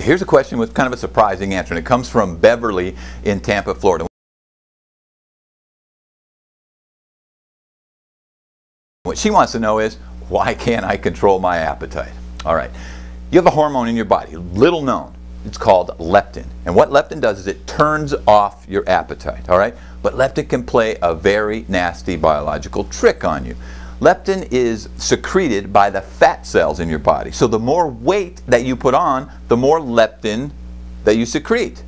here's a question with kind of a surprising answer, and it comes from Beverly in Tampa, Florida. What she wants to know is, why can't I control my appetite? All right, you have a hormone in your body, little known. It's called leptin. And what leptin does is it turns off your appetite, all right? But leptin can play a very nasty biological trick on you. Leptin is secreted by the fat cells in your body. So the more weight that you put on, the more leptin that you secrete.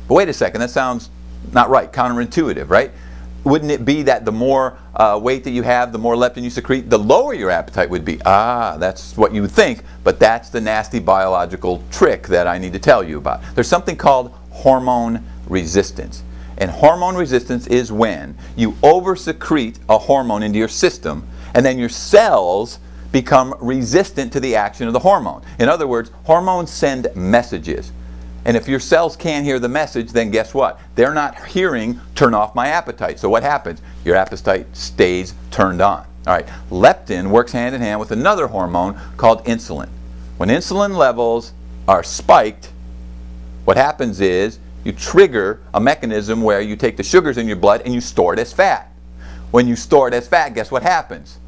But wait a second, that sounds not right, counterintuitive, right? Wouldn't it be that the more weight that you have, the more leptin you secrete, the lower your appetite would be? Ah, that's what you would think, but that's the nasty biological trick that I need to tell you about. There's something called hormone resistance. And hormone resistance is when you over-secrete a hormone into your system, and then your cells become resistant to the action of the hormone. In other words, hormones send messages. And if your cells can't hear the message, then guess what? They're not hearing, turn off my appetite. So what happens? Your appetite stays turned on. All right, leptin works hand in hand with another hormone called insulin. When insulin levels are spiked, what happens is you trigger a mechanism where you take the sugars in your blood and you store it as fat. When you store it as fat, guess what happens?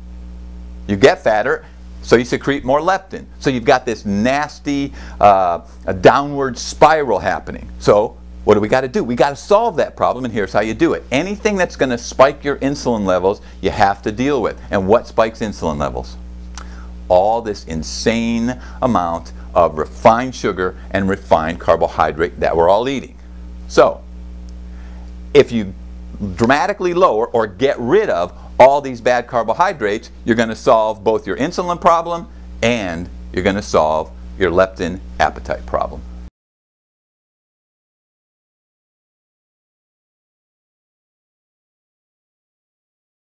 You get fatter, so you secrete more leptin. So you've got this nasty a downward spiral happening. So what do we got to do? We got to solve that problem, and here's how you do it. Anything that's going to spike your insulin levels, you have to deal with. And what spikes insulin levels? All this insane amount of refined sugar and refined carbohydrate that we're all eating. So if you dramatically lower or get rid of all these bad carbohydrates, you're going to solve both your insulin problem and you're going to solve your leptin appetite problem.